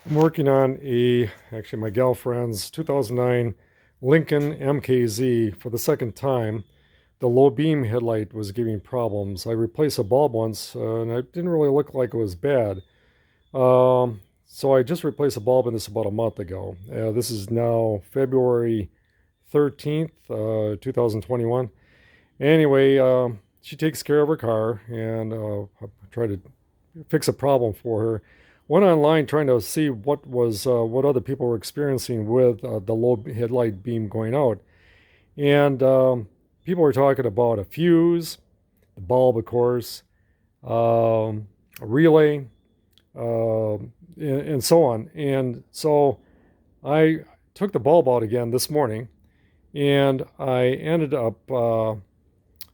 I'm working on actually my galfriends 2009 Lincoln MKZ for the second time. The low beam headlight was giving problems. I replaced a bulb once and it didn't really look like it was bad. So I just replaced a bulb in this about a month ago. This is now February 13th, 2021. Anyway, she takes care of her car and I try to fix a problem for her. Went online trying to see what other people were experiencing with the low headlight beam going out, and people were talking about a fuse, the bulb, of course, a relay, and so on. And so I took the bulb out again this morning, and I ended up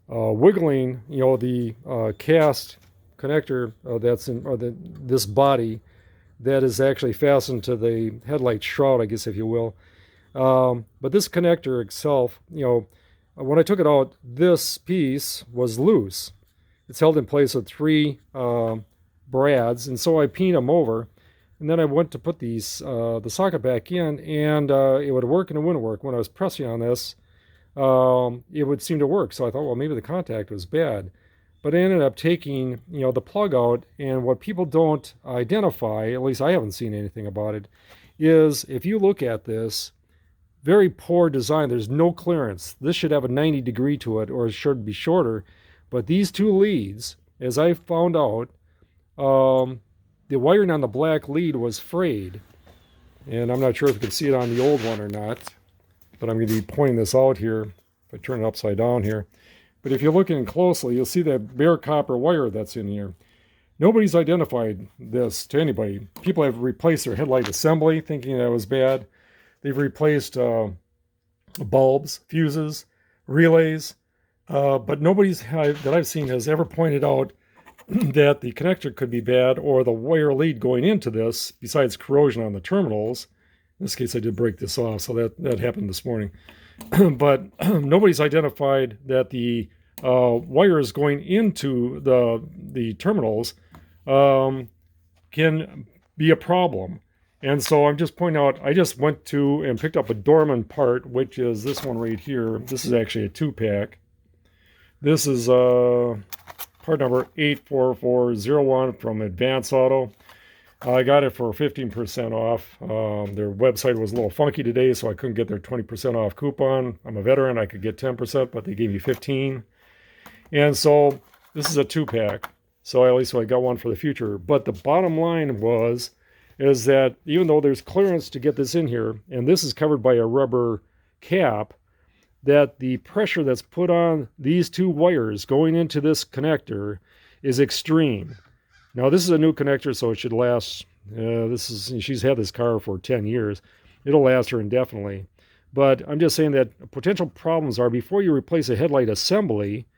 wiggling, the cast connector that's in, or this body that is actually fastened to the headlight shroud, I guess, if you will. But this connector itself, when I took it out, this piece was loose. It's held in place with three brads, and so I peened them over. And then I went to put the socket back in, and it would work and it wouldn't work. When I was pressing on this, it would seem to work. So I thought, well, maybe the contact was bad. But I ended up taking, the plug out, and what people don't identify, at least I haven't seen anything about it, is if you look at this, very poor design. There's no clearance. This should have a 90 degree to it, or it should be shorter. But these two leads, as I found out, the wiring on the black lead was frayed. And I'm not sure if you can see it on the old one or not, but I'm going to be pointing this out here. If I turn it upside down here. But if you're looking closely, you'll see that bare copper wire that's in here. Nobody's identified this to anybody. People have replaced their headlight assembly thinking that was bad. They've replaced bulbs, fuses, relays, but nobody's that I've seen has ever pointed out that the connector could be bad or the wire lead going into this, besides corrosion on the terminals. In this case, I did break this off, so that happened this morning. But nobody's identified that the wires going into the terminals can be a problem. And so I'm just pointing out, I just went to and picked up a Dorman part, which is this one right here. This is actually a 2-pack. This is part number 84401 from Advance Auto. I got it for 15% off. Their website was a little funky today, so I couldn't get their 20% off coupon. I'm a veteran, I could get 10%, but they gave me 15%. And so this is a 2-pack. So at least I got one for the future. But the bottom line is that even though there's clearance to get this in here, and this is covered by a rubber cap, that the pressure that's put on these two wires going into this connector is extreme. Now, this is a new connector, so it should last. She's had this car for 10 years. It'll last her indefinitely. But I'm just saying that potential problems are before you replace a headlight assembly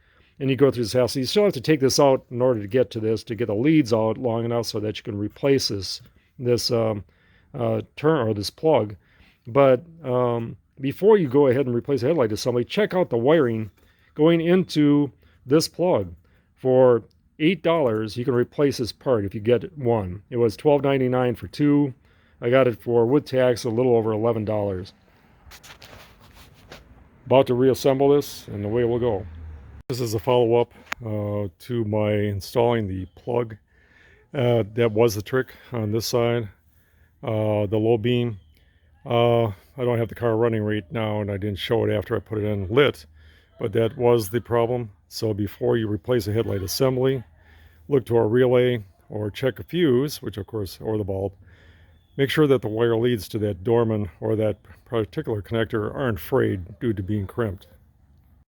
and you go through this house, you still have to take this out in order to get to this, to get the leads out long enough so that you can replace this plug. But before you go ahead and replace a headlight assembly, check out the wiring going into this plug. For $8, you can replace this part if you get one. It was $12.99 for two. I got it for, with tax, a little over $11. About to reassemble this, and away we'll go. This is a follow-up to my installing the plug. That was the trick on this side, the low beam. I don't have the car running right now, and I didn't show it after I put it in lit, but that was the problem. So before you replace a headlight assembly, look to a relay or check a fuse, which of course, or the bulb. Make sure that the wire leads to that Dorman or that particular connector aren't frayed due to being crimped.